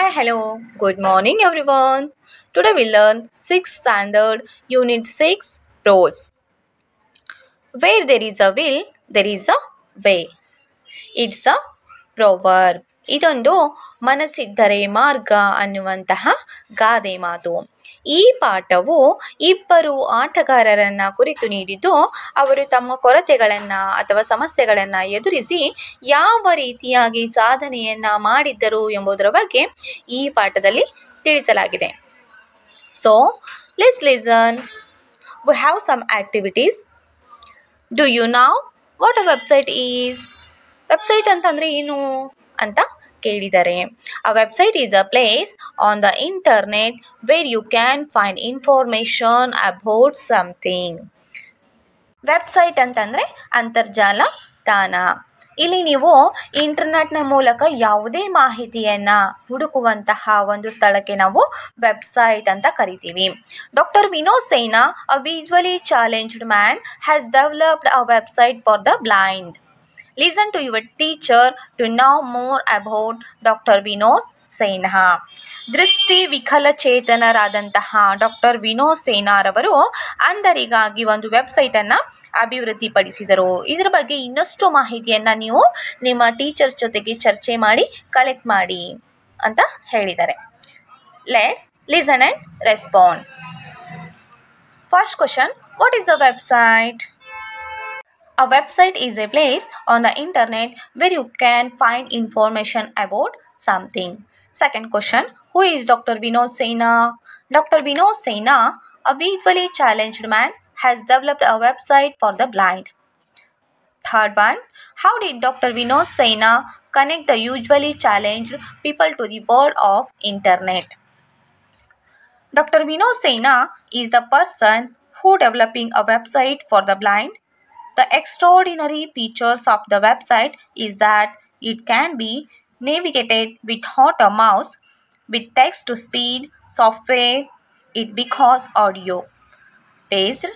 Hi, hello, good morning everyone. Today we learn 6th standard unit 6 prose. Where there is a will, there is a way. It's a proverb. ಇದೊಂದು ಮನಸ್ಸಿದ್ದರೆ ಮಾರ್ಗ ಅನ್ನುವಂತಹ ಗಾದೆ ಮಾತು. ಈ ಪಾಠವು ಇಬ್ಬರು ಆಟಗಾರರನ್ನ ಕುರಿತು ನೀಡಿದ್ದು, ಅವರು ತಮ್ಮ ಕೊರತೆಗಳನ್ನು ಅಥವಾ ಸಮಸ್ಯೆಗಳನ್ನು ಎದುರಿಸಿ ಯಾವ ರೀತಿಯಾಗಿ ಸಾಧನೆಯನ್ನ ಮಾಡಿದ್ದರು ಎಂಬುದರ ಬಗ್ಗೆ ಈ ಪಾಠದಲ್ಲಿ ತಿಳಿಸಲಾಗಿದೆ. So let's listen. We have some activities. Do you know what a website is? Website ಅಂತಂದರೆ ಏನು ಅಂತ ಕೇಳಿದರೆ, a website is a place on the internet where you can find information about something. Website ಅಂತಂದರೆ ಅಂತರ್ಜಾಲ ತಾಣ. ಇಲ್ಲಿ ನೀವು ಇಂಟರ್ನೆಟ್ನ ಮೂಲಕ ಯಾವುದೇ ಮಾಹಿತಿಯನ್ನು ಹುಡುಕುವಂತಹ ಒಂದು ಸ್ಥಳಕ್ಕೆ ನಾವು ವೆಬ್ಸೈಟ್ ಅಂತ ಕರಿತೀವಿ. Doctor Vinod Saina, a visually challenged man, has developed a website for the blind. Listen to your teacher to know more about Dr. Vinod Saina. ದೃಷ್ಟಿ ವಿಕಲಚೇತನರಾದಂತಹ ಡಾಕ್ಟರ್ ವಿನೋದ್ ಸೈನಾರವರು ಅಂಧರಿಗಾಗಿ ಒಂದು ವೆಬ್ಸೈಟನ್ನು ಅಭಿವೃದ್ಧಿಪಡಿಸಿದರು. ಇದರ ಬಗ್ಗೆ ಇನ್ನಷ್ಟು ಮಾಹಿತಿಯನ್ನು ನೀವು ನಿಮ್ಮ ಟೀಚರ್ಸ್ ಜೊತೆಗೆ ಚರ್ಚೆ ಮಾಡಿ ಕಲೆಕ್ಟ್ ಮಾಡಿ ಅಂತ ಹೇಳಿದ್ದಾರೆ. Let's listen and respond. First question, what is a website? A website is a place on the internet where you can find information about something. Second question, who is Dr. Vinod Saina? Dr. Vinod Saina, a visually challenged man, has developed a website for the blind. Third one, how did Dr. Vinod Saina connect the visually challenged people to the world of internet? Dr. Vinod Saina is the person who developing a website for the blind. The extraordinary features of the website is that it can be navigated without a mouse, with text-to-speech software. It because audio based,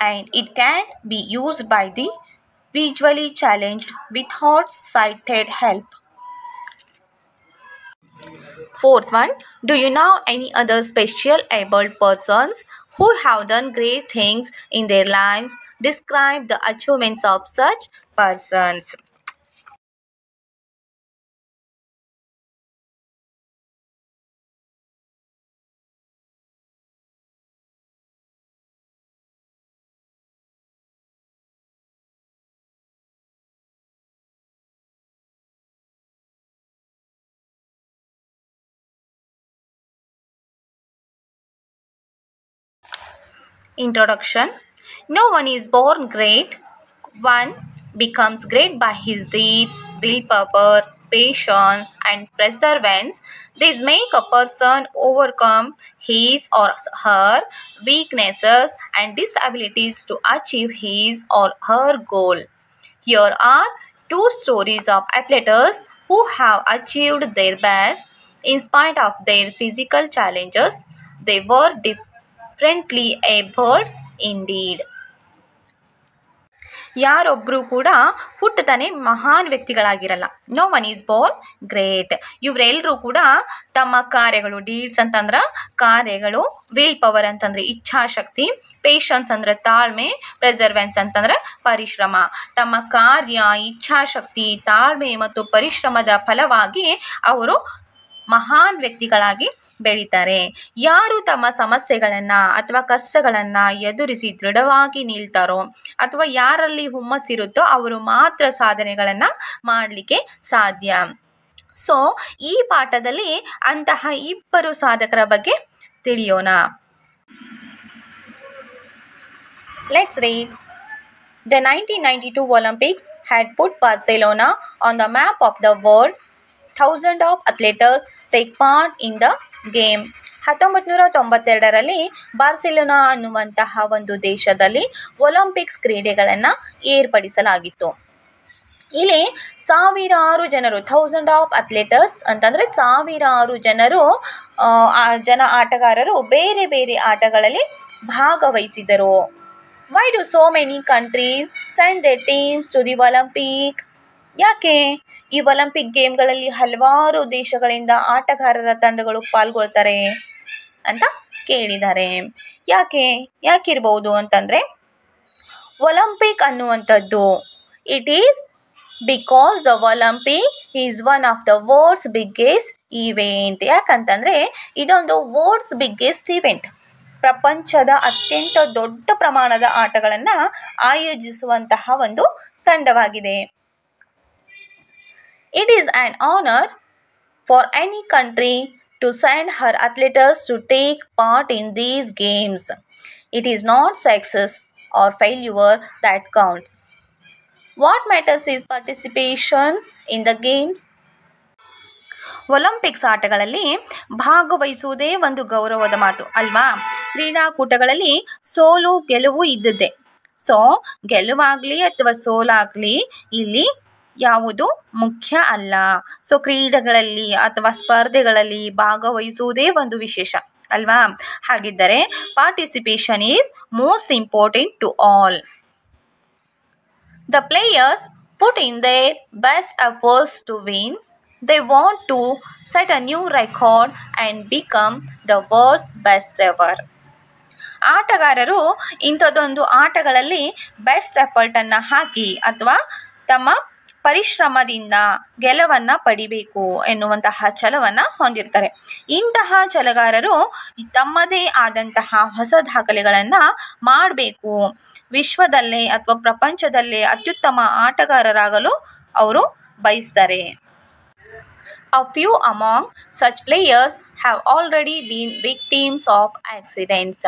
and it can be used by the visually challenged without sighted help. Fourth one, do you know any other special abled persons who have done great things in their lives? Describe the achievements of such persons. Introduction. No one is born great. One becomes great by his deeds, willpower, patience, and perseverance. These make a person overcome his or her weaknesses and disabilities to achieve his or her goal. Here are two stories of athletes who have achieved their best in spite of their physical challenges. They were differently abled indeed. ಯಾರೊಬ್ಬರು ಕೂಡ ಹುಟ್ಟತಾನೆ ಮಹಾನ್ ವ್ಯಕ್ತಿಗಳಾಗಿರಲ್ಲ. No one is born great. ಇವರೆಲ್ಲರೂ ಕೂಡ ತಮ್ಮ ಕಾರ್ಯಗಳು, deeds ಅಂತಂದ್ರೆ ಕಾರ್ಯಗಳು, ವಿಲ್ ಪವರ್ ಅಂತಂದ್ರೆ ಇಚ್ಛಾಶಕ್ತಿ, ಪೇಷನ್ಸ್ ಅಂದ್ರೆ ತಾಳ್ಮೆ, ಪ್ರೆಸರ್ವೆನ್ಸ್ ಅಂತಂದ್ರೆ ಪರಿಶ್ರಮ. ತಮ್ಮ ಕಾರ್ಯ, ಇಚ್ಛಾಶಕ್ತಿ, ತಾಳ್ಮೆ ಮತ್ತು ಪರಿಶ್ರಮದ ಫಲವಾಗಿ ಅವರು ಮಹಾನ್ ವ್ಯಕ್ತಿಗಳಾಗಿ ಬೆಳೀತಾರೆ. ಯಾರು ತಮ್ಮ ಸಮಸ್ಯೆಗಳನ್ನು ಅಥವಾ ಕಷ್ಟಗಳನ್ನು ಎದುರಿಸಿ ದೃಢವಾಗಿ ನಿಲ್ತಾರೋ ಅಥವಾ ಯಾರಲ್ಲಿ ಹುಮ್ಮಸ್ಸಿರುತ್ತೋ ಅವರು ಮಾತ್ರ ಸಾಧನೆಗಳನ್ನು ಮಾಡಲಿಕ್ಕೆ ಸಾಧ್ಯ. ಸೊ ಈ ಪಾಠದಲ್ಲಿ ಅಂತಹ ಇಬ್ಬರು ಸಾಧಕರ ಬಗ್ಗೆ ತಿಳಿಯೋಣ. Let's read. The 1992 Olympics had put Barcelona on the map of the world. Thousands of athletes take part in the game. 1992ರಲ್ಲಿ ಬಾರ್ಸಿಲೋನಾ ಅನ್ನುವಂತಹ ಒಂದು ದೇಶದಲ್ಲಿ ಒಲಿಂಪಿಕ್ಸ್ ಕ್ರೀಡೆಗಳನ್ನು ಏರ್ಪಡಿಸಲಾಗಿತ್ತು. ಇಲ್ಲಿ ಸಾವಿರಾರು ಜನರು, ಥೌಸಂಡ್ ಆಫ್ ಅಥ್ಲೆಟರ್ಸ್ ಅಂತಂದರೆ ಸಾವಿರಾರು ಆಟಗಾರರು ಬೇರೆ ಬೇರೆ ಆಟಗಳಲ್ಲಿ ಭಾಗವಹಿಸಿದರು. Why do so many countries send their teams to the Olympic? ಯಾಕೆ ಈ ಒಲಿಂಪಿಕ್ ಗೇಮ್ಗಳಲ್ಲಿ ಹಲವಾರು ದೇಶಗಳಿಂದ ಆಟಗಾರರ ತಂಡಗಳು ಪಾಲ್ಗೊಳ್ತಾರೆ ಅಂತ ಕೇಳಿದ್ದಾರೆ. ಯಾಕಿರ್ಬೋದು ಅಂತಂದರೆ, ಒಲಿಂಪಿಕ್ ಅನ್ನುವಂಥದ್ದು it is because the Olympic is one of the world's biggest event. ಯಾಕಂತಂದರೆ ಇದೊಂದು ವರ್ಲ್ಡ್ಸ್ ಬಿಗ್ಗೆಸ್ಟ್ ಈವೆಂಟ್, ಪ್ರಪಂಚದ ಅತ್ಯಂತ ದೊಡ್ಡ ಪ್ರಮಾಣದ ಆಟಗಳನ್ನು ಆಯೋಜಿಸುವಂತಹ ಒಂದು ತಂಡವಾಗಿದೆ. It is an honour for any country to send her athletes to take part in these games. It is not success or failure that counts. What matters is participation in the games. Olympics ಆಟಗಳಲ್ಲಿ ಭಾಗವಹಿಸುವುದೇ ಒಂದು ಗೌರವದ ಮಾತು ಅಲ್ವಾ. ಕ್ರೀಡಾಕೂಟಗಳಲ್ಲಿ ಸೋಲು ಗೆಲುವು ಇದ್ದದ್ದೇ. So ಗೆಲುವಾಗಲಿ ಅಥವಾ ಸೋಲಾಗಲಿ ಇಲ್ಲಿ ಯಾವುದು ಮುಖ್ಯ ಅಲ್ಲ. ಸೊ ಕ್ರೀಡೆಗಳಲ್ಲಿ ಅಥವಾ ಸ್ಪರ್ಧೆಗಳಲ್ಲಿ ಭಾಗವಹಿಸುವುದೇ ಒಂದು ವಿಶೇಷ ಅಲ್ವಾ. ಹಾಗಿದ್ದರೆ participation is most important to all. The players put in their best efforts to win. They want to set a new record and become the world's best ever. ಆಟಗಾರರು ಇಂಥದ್ದೊಂದು ಆಟಗಳಲ್ಲಿ ಬೆಸ್ಟ್ ಎಫರ್ಟನ್ನು ಹಾಕಿ ಅಥವಾ ತಮ್ಮ ಪರಿಶ್ರಮದಿಂದ ಗೆಲುವನ್ನು ಪಡಿಬೇಕು ಎನ್ನುವಂತಹ ಛಲವನ್ನು ಹೊಂದಿರ್ತಾರೆ. ಇಂತಹ ಛಲಗಾರರು ತಮ್ಮದೇ ಆದಂತಹ ಹೊಸ ದಾಖಲೆಗಳನ್ನು ಮಾಡಬೇಕು, ವಿಶ್ವದಲ್ಲೇ ಅಥವಾ ಪ್ರಪಂಚದಲ್ಲೇ ಅತ್ಯುತ್ತಮ ಆಟಗಾರರಾಗಲು ಅವರು ಬಯಸ್ತಾರೆ. A few among such players have already been victims of accidents.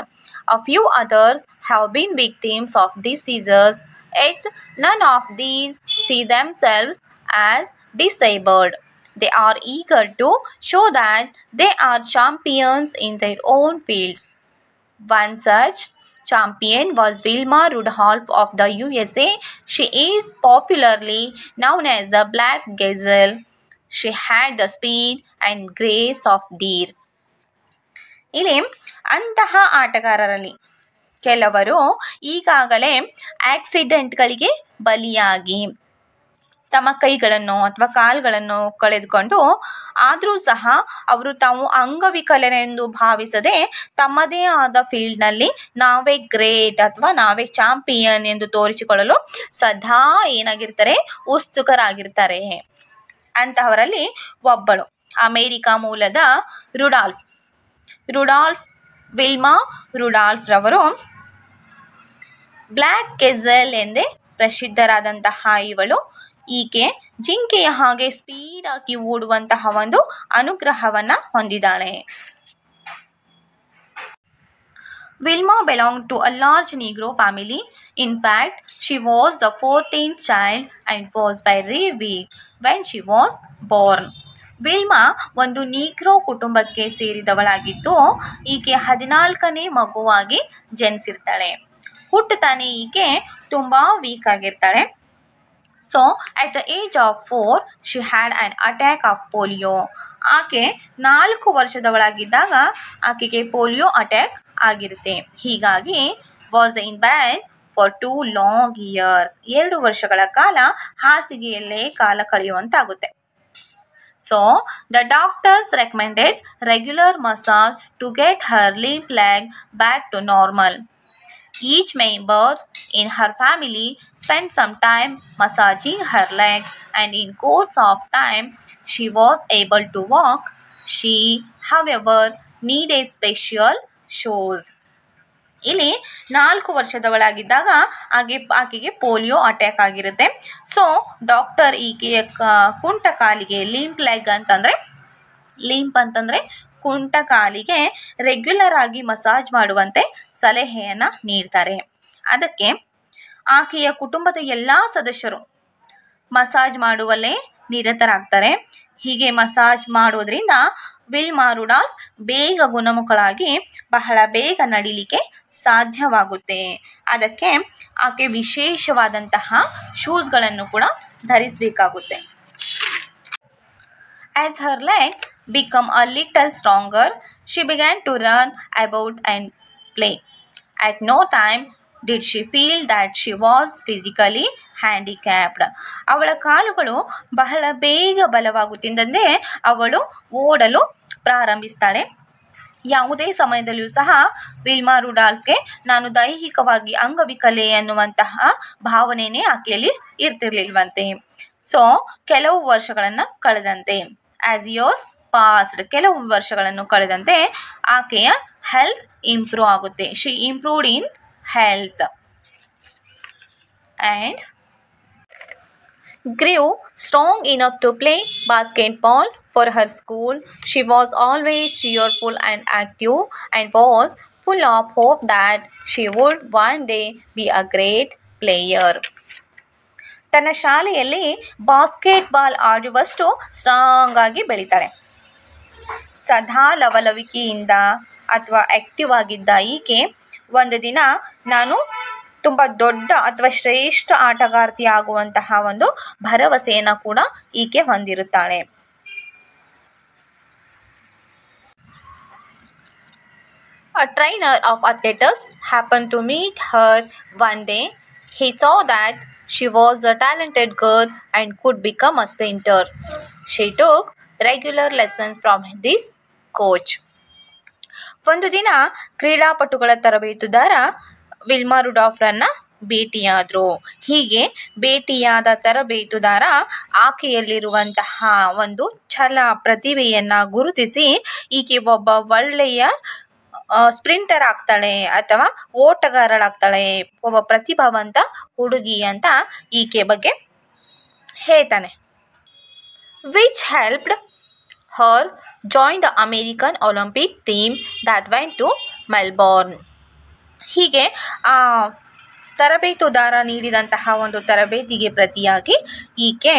A few others have been victims of diseases. Yet none of these see themselves as disabled. They are eager to show that they are champions in their own fields. One such champion was Wilma Rudolph of the USA. She is popularly known as the Black Gazelle. She had the speed and grace of deer. ಇಲ್ಲಿ ಅಂತಹ ಆಟಗಾರರಲ್ಲಿ ಕೆಲವರು ಈಗಾಗಲೇ ಆಕ್ಸಿಡೆಂಟ್ಗಳಿಗೆ ಬಲಿಯಾಗಿ ತಮ್ಮ ಕೈಗಳನ್ನು ಅಥವಾ ಕಾಲುಗಳನ್ನು ಕಳೆದುಕೊಂಡು ಆದರೂ ಸಹ ಅವರು ತಾವು ಅಂಗವಿಕಲರೆಂದು ಭಾವಿಸದೆ ತಮ್ಮದೇ ಆದ ಫೀಲ್ಡ್ನಲ್ಲಿ ನಾವೇ ಗ್ರೇಟ್ ಅಥವಾ ನಾವೇ ಚಾಂಪಿಯನ್ ಎಂದು ತೋರಿಸಿಕೊಳ್ಳಲು ಸದಾ ಏನಾಗಿರ್ತಾರೆ, ಉತ್ಸುಕರಾಗಿರ್ತಾರೆ. ಅಂತಹವರಲ್ಲಿ ಒಬ್ಬಳು ಅಮೇರಿಕಾ ಮೂಲದ ವಿಲ್ಮಾ ರುಡಾಲ್ಫ್ ರವರು ಬ್ಲ್ಯಾಕ್ ಗೆಜೆಲ್ ಎಂದೇ ಪ್ರಸಿದ್ಧರಾದಂತಹ ಇವಳು. ಈಕೆ ಜಿಂಕೆಯ ಹಾಗೆ ಸ್ಪೀಡ್ ಆಗಿ ಓಡುವಂತಹ ಒಂದು ಅನುಗ್ರಹವನ್ನು ಹೊಂದಿದ್ದಾಳೆ. Wilma belonged to a large Negro family. In fact, she was the 14th child and was very weak when she was born. Wilma ಒಂದು ನೀಗ್ರೋ ಕುಟುಂಬಕ್ಕೆ ಸೇರಿದವಳಾಗಿದ್ದು ಈಕೆ 14ನೇ ಮಗುವಾಗಿ ಜನಿಸಿರ್ತಾಳೆ. ಹುಟ್ಟುತ್ತಾನೆ ಈಕೆ ತುಂಬ ವೀಕ್ ಆಗಿರ್ತಾಳೆ. So at the age of 4 she had an attack of polio. ಆಕೆ 4 ವರ್ಷದವಳಾಗಿದ್ದಾಗ ಆಕೆಗೆ ಪೋಲಿಯೋ ಅಟ್ಯಾಕ್ ಆಗಿರುತ್ತೆ. ಹೀಗಾಗಿ was in bed for 2 long years. 2 ವರ್ಷಗಳ ಕಾಲ ಹಾಸಿಗೆಯಲ್ಲೇ ಕಾಲ ಕಳೆಯುವಂತಾಗುತ್ತೆ. So the doctors recommended regular massage to get her limp leg back to normal. Each member in her family spent some time massaging her leg, and in course of time she was able to walk. She, however, needed special shoes. ಇಲ್ಲಿ 4 ವರ್ಷದವಳಾಗಿದ್ದಾಗ ಆಕೆಗೆ polio attack ಆಗಿರುತ್ತೆ. So doctor ಈಕೆಯ ಕುಂಟ ಕಾಲಿಗೆ lymph ಅಂತಂದರೆ ಕುಂಟ ಕಾಲಿಗೆ ರೆಗ್ಯುಲರ್ ಆಗಿ ಮಸಾಜ್ ಮಾಡುವಂತೆ ಸಲಹೆಯನ್ನು ನೀಡ್ತಾರೆ. ಅದಕ್ಕೆ ಆಕೆಯ ಕುಟುಂಬದ ಎಲ್ಲ ಸದಸ್ಯರು ಮಸಾಜ್ ಮಾಡುವಲ್ಲೇ ನಿರತರಾಗ್ತಾರೆ. ಹೀಗೆ ಮಸಾಜ್ ಮಾಡೋದ್ರಿಂದ ವಿಲ್ಮಾ ರುಡಾಲ್ಫ್ ಬೇಗ ಗುಣಮುಖಳಾಗಿ ಬಹಳ ಬೇಗ ನಡಿಲಿಕ್ಕೆ ಸಾಧ್ಯವಾಗುತ್ತೆ. ಅದಕ್ಕೆ ಆಕೆ ವಿಶೇಷವಾದಂತಹ ಶೂಸ್ಗಳನ್ನು ಕೂಡ ಧರಿಸಬೇಕಾಗುತ್ತೆ. As her legs become a little stronger, she began to run about and play. At no time did she feel that she was physically handicapped. ಅವಳ ಕಾಲುಗಳು ಬಹಳ ಬೇಗ ಬಲವಾಗುತ್ತಿದ್ದಂತೆ ಅವಳು ಓಡಲು ಪ್ರಾರಂಭಿಸ್ತಾಳೆ. ಯಾವುದೇ ಸಮಯದಲ್ಲಿಯೂ ಸಹ ವಿಲ್ಮಾ ರುಡಾಲ್ಫ್ಗೆ ನಾನು ದೈಹಿಕವಾಗಿ ಅಂಗವಿಕಲೆ ಅನ್ನುವಂತಹ ಭಾವನೆಯೇ ಆಕೆಯಲ್ಲಿ ಇರ್ತಿರ್ಲಿಲ್ವಂತೆ. ಸೊ ಕೆಲವು ವರ್ಷಗಳನ್ನು ಕಳೆದಂತೆ, ಆಸ್ ಇಯರ್ಸ್ ಪಾಸ್ಡ್, ಕೆಲವು ವರ್ಷಗಳನ್ನು ಕಳೆದಂತೆ ಆಕೆಯ ಹೆಲ್ತ್ ಇಂಪ್ರೂವ್ ಆಗುತ್ತೆ. She improved in health and grew strong enough to play basketball for her school. She was always cheerful and active and was full of hope that she would one day be a great player. ತನ್ನ ಶಾಲೆಯಲ್ಲಿ basketball ಆಡುವಷ್ಟು strong ಆಗಿ ಬೆಳೀತಾಳೆ. ಸದಾ ಲವಲವಿಕೆಯಿಂದ ಅಥವಾ active ಆಗಿದ್ದ ಈಕೆ ಒಂದು ದಿನ ನಾನು ತುಂಬ ದೊಡ್ಡ ಅಥವಾ ಶ್ರೇಷ್ಠ ಆಟಗಾರ್ತಿ ಆಗುವಂತಹ ಒಂದು ಭರವಸೆಯನ್ನು ಕೂಡ ಈಕೆ ಹೊಂದಿರುತ್ತಾಳೆ. A trainer of athletics happened to meet her one day. He saw that she was a talented girl and could become a sprinter. She took regular lessons from this coach. ಒಂದು ದಿನ ಕ್ರೀಡಾಪಟುಗಳ ತರಬೇತುದಾರ ವಿಲ್ಮಾ ರುಡಾಲ್ಫ್ರನ್ನ ಭೇಟಿಯಾದರು. ಹೀಗೆ ಭೇಟಿಯಾದ ತರಬೇತುದಾರ ಆಕೆಯಲ್ಲಿರುವಂತಹ ಒಂದು ಛಲ ಪ್ರತಿಭೆಯನ್ನು ಗುರುತಿಸಿ ಈಕೆ ಒಬ್ಬ ಒಳ್ಳೆಯ ಸ್ಪ್ರಿಂಟರ್ ಆಗ್ತಾಳೆ ಅಥವಾ ಓಟಗಾರಳಾಗ್ತಾಳೆ, ಒಬ್ಬ ಪ್ರತಿಭಾವಂತ ಹುಡುಗಿ ಅಂತ ಈಕೆ ಬಗ್ಗೆ ಹೇಳ್ತಾನೆ. Which helped her join the American Olympic team that went to Melbourne. ಹೀಗೆ ಆ ತರಬೇತುದಾರ ನೀಡಿದಂತಹ ಒಂದು ತರಬೇತಿಗೆ ಪ್ರತಿಯಾಗಿ ಈಕೆ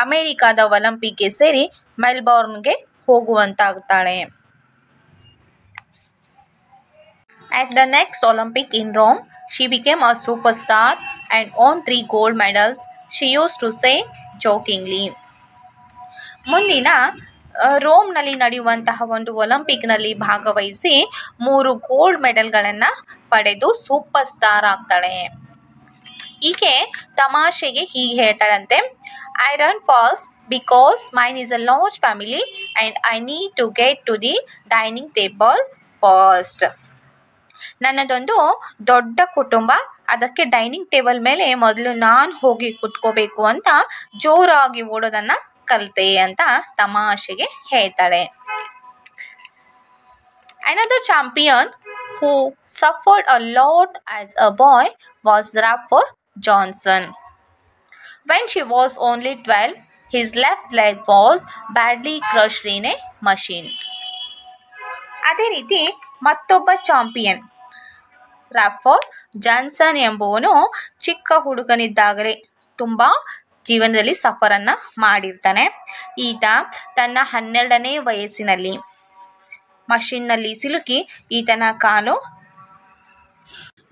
ಅಮೇರಿಕಾದ ಒಲಿಂಪಿಕ್ಗೆ ಸೇರಿ ಮೆಲ್ಬೋರ್ನ್ಗೆ ಹೋಗುವಂತಾಗ್ತಾಳೆ. At the next Olympic in Rome, she became a superstar and won 3 gold medals, she used to say jokingly. ಮುಂದಿನ ರೋಮ್ನಲ್ಲಿ ನಡೆಯುವಂತಹ ಒಂದು ಒಲಿಂಪಿಕ್ನಲ್ಲಿ ಭಾಗವಹಿಸಿ 3 ಗೋಲ್ಡ್ ಮೆಡಲ್ಗಳನ್ನು ಪಡೆದು ಸೂಪರ್ ಸ್ಟಾರ್ ಆಗ್ತಾಳೆ. ಈಕೆ ತಮಾಷೆಗೆ ಹೀಗೆ ಹೇಳ್ತಾಳಂತೆ, I run fast because mine is a large family and I need to get to the dining table fast. ನನ್ನದೊಂದು ದೊಡ್ಡ ಕುಟುಂಬ, ಅದಕ್ಕೆ ಡೈನಿಂಗ್ ಟೇಬಲ್ ಮೇಲೆ ಮೊದಲು ನಾನು ಹೋಗಿ ಕುತ್ಕೋಬೇಕು ಅಂತ ಜೋರಾಗಿ ಓಡೋದನ್ನು ಕಲಿತೆ ಅಂತ ತಮಾಷೆಗೆ ಹೇಳ್ತಾಳೆ. Another champion who suffered a lot as a boy was Rapper Johnson. When she was only 12, his left leg was badly crushed in a machine. ಅದೇ ರೀತಿ ಮತ್ತೊಬ್ಬ ಚಾಂಪಿಯನ್ ರಾಫರ್ ಜಾನ್ಸನ್ ಎಂಬುವನು ಚಿಕ್ಕ ಹುಡುಗನಿದ್ದಾಗಲೇ ತುಂಬ ಜೀವನದಲ್ಲಿ ಸಫರನ್ನು ಮಾಡಿರ್ತಾನೆ. ಈತ ತನ್ನ 12ನೇ ವಯಸ್ಸಿನಲ್ಲಿ ಮಷಿನ್ನಲ್ಲಿ ಸಿಲುಕಿ ಈತನ ಕಾಲು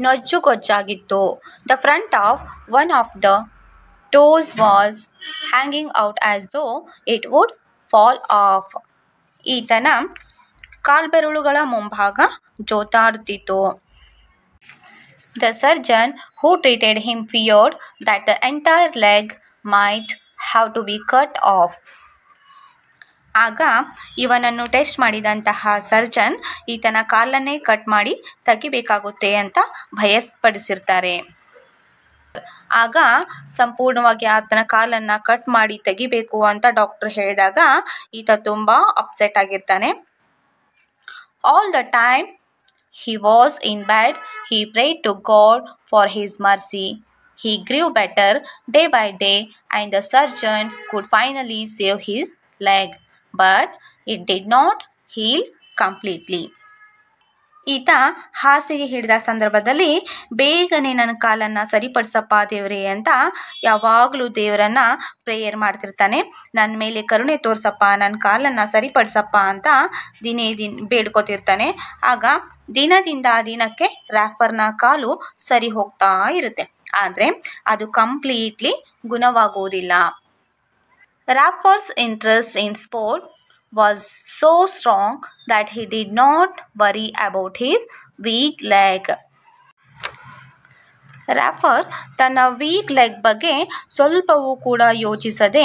ನೊಜ್ಜುಗೊಜ್ಜಾಗಿತ್ತು. The front of one of the toes was hanging out as though it would fall off. ಈತನ ಕಾಲ್ಬೆರಳುಗಳ ಮುಂಭಾಗ ಜೋತಾಡುತ್ತಿತ್ತು. The surgeon who treated him feared that the entire leg might have to be cut off. ಆಗ ಇವನನ್ನು test ಮಾಡಿದಂತಹ surgeon ಈತನ ಕಾಲನ್ನೇ cut ಮಾಡಿ ತೆಗಿಬೇಕಾಗುತ್ತೆ ಅಂತ ಭಯಪಡಿಸಿರ್ತಾರೆ. ಆಗ ಸಂಪೂರ್ಣವಾಗಿ ಆತನ ಕಾಲನ್ನು ಕಟ್ ಮಾಡಿ ತೆಗಿಬೇಕು ಅಂತ ಡಾಕ್ಟರ್ ಹೇಳಿದಾಗ ಈತ ತುಂಬ ಅಪ್ಸೆಟ್ ಆಗಿರ್ತಾನೆ. All the time he was in bed, he prayed to God for his mercy. He grew better day by day and the surgeon could finally save his leg, but it did not heal completely. ಈತ ಹಾಸಿಗೆ ಹಿಡಿದ ಸಂದರ್ಭದಲ್ಲಿ ಬೇಗನೆ ನನ್ನ ಕಾಲನ್ನು ಸರಿಪಡಿಸಪ್ಪ ದೇವರೇ ಅಂತ ಯಾವಾಗಲೂ ದೇವರನ್ನು ಪ್ರೇಯರ್ ಮಾಡ್ತಿರ್ತಾನೆ. ನನ್ನ ಮೇಲೆ ಕರುಣೆ ತೋರಿಸಪ್ಪ, ನನ್ನ ಕಾಲನ್ನು ಸರಿಪಡಿಸಪ್ಪ ಅಂತ ಬೇಡ್ಕೋತಿರ್ತಾನೆ. ಆಗ ದಿನದಿಂದ ದಿನಕ್ಕೆ ರ್ಯಾಫರ್ನ ಕಾಲು ಸರಿ ಹೋಗ್ತಾ ಇರುತ್ತೆ, ಆದರೆ ಅದು ಕಂಪ್ಲೀಟ್ಲಿ ಗುಣವಾಗುವುದಿಲ್ಲ. Rafer's interest in sport was so strong that he did not worry about his weak leg. ರ್ಯಾಫರ್ ತನ್ನ ವೀಕ್ ಲೆಗ್ ಬಗ್ಗೆ ಸ್ವಲ್ಪವೂ ಕೂಡ ಯೋಚಿಸದೆ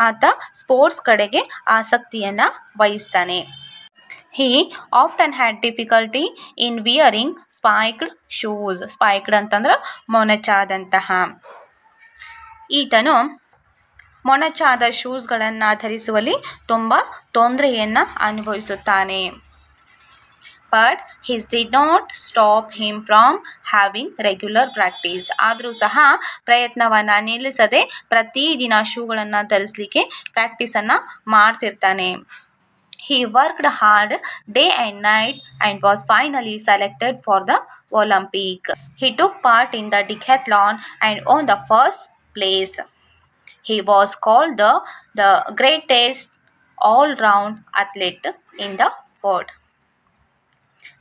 ಆತ ಸ್ಪೋರ್ಟ್ಸ್ ಕಡೆಗೆ ಆಸಕ್ತಿಯನ್ನು ವಹಿಸ್ತಾನೆ. He often had difficulty in wearing spiked shoes. Spiked ಅಂತಂದ್ರೆ ಮೊನಚಾದಂತಹ. ಈತನು ಮೊನಚಾದ ಶೂಸ್ಗಳನ್ನು ಧರಿಸುವಲ್ಲಿ ತುಂಬ ತೊಂದರೆಯನ್ನು ಅನುಭವಿಸುತ್ತಾನೆ. But his did not stop him from having regular practice. ಆದರೂ ಸಹ ಪ್ರಯತ್ನವನ್ನು ನಿಲ್ಲಿಸದೆ ಪ್ರತಿದಿನ ಶೂಗಳನ್ನು ಧರಿಸಲಿಕ್ಕೆ ಪ್ರಾಕ್ಟೀಸನ್ನು ಮಾಡ್ತಿರ್ತಾನೆ. He worked hard day and night and was finally selected for the Olympic. He took part in the decathlon and won the first place. He was called the greatest all-round athlete in the world.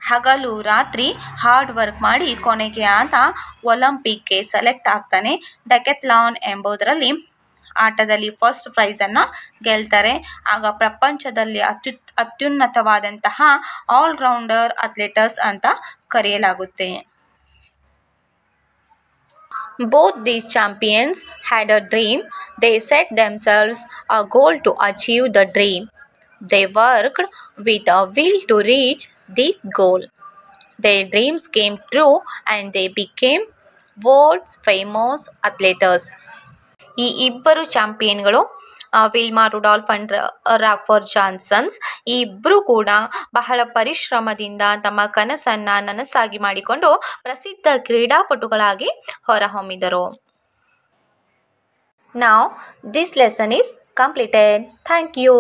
ಹಗಲು ರಾತ್ರಿ hard work ಮಾಡಿ ಕೊನೆಗೆ ಆತ ಒಲಿಂಪಿಕ್ಗೆ select ಆಗ್ತಾನೆ. ಡೆಕೆಥ್ಲಾನ್ ಎಂಬುದರಲ್ಲಿ ಆಟದಲ್ಲಿ first ಪ್ರೈಸನ್ನು ಗೆಲ್ತಾರೆ. ಆಗ ಪ್ರಪಂಚದಲ್ಲಿ ಅತ್ಯುನ್ನತವಾದಂತಹ ಆಲ್ರೌಂಡರ್ ಅಥ್ಲೆಟಸ್ ಅಂತ ಕರೆಯಲಾಗುತ್ತೆ. Both these champions had a dream. They set themselves a goal to achieve the dream. They worked with a will to reach this goal. Their dreams came true and they became world's famous athletes. ಈ ಇಬ್ಬರು ಚಾಂಪಿಯನ್ಗಳು Wilma Rudolf and ರ್ಯಾಫರ್ Johnson's ಈ ಇಬ್ಬರು ಕೂಡ ಬಹಳ ಪರಿಶ್ರಮದಿಂದ ತಮ್ಮ ಕನಸನ್ನು ನನಸಾಗಿ ಮಾಡಿಕೊಂಡು ಪ್ರಸಿದ್ಧ ಕ್ರೀಡಾಪಟುಗಳಾಗಿ ಹೊರಹೊಮ್ಮಿದರು. Now this lesson is completed. Thank you.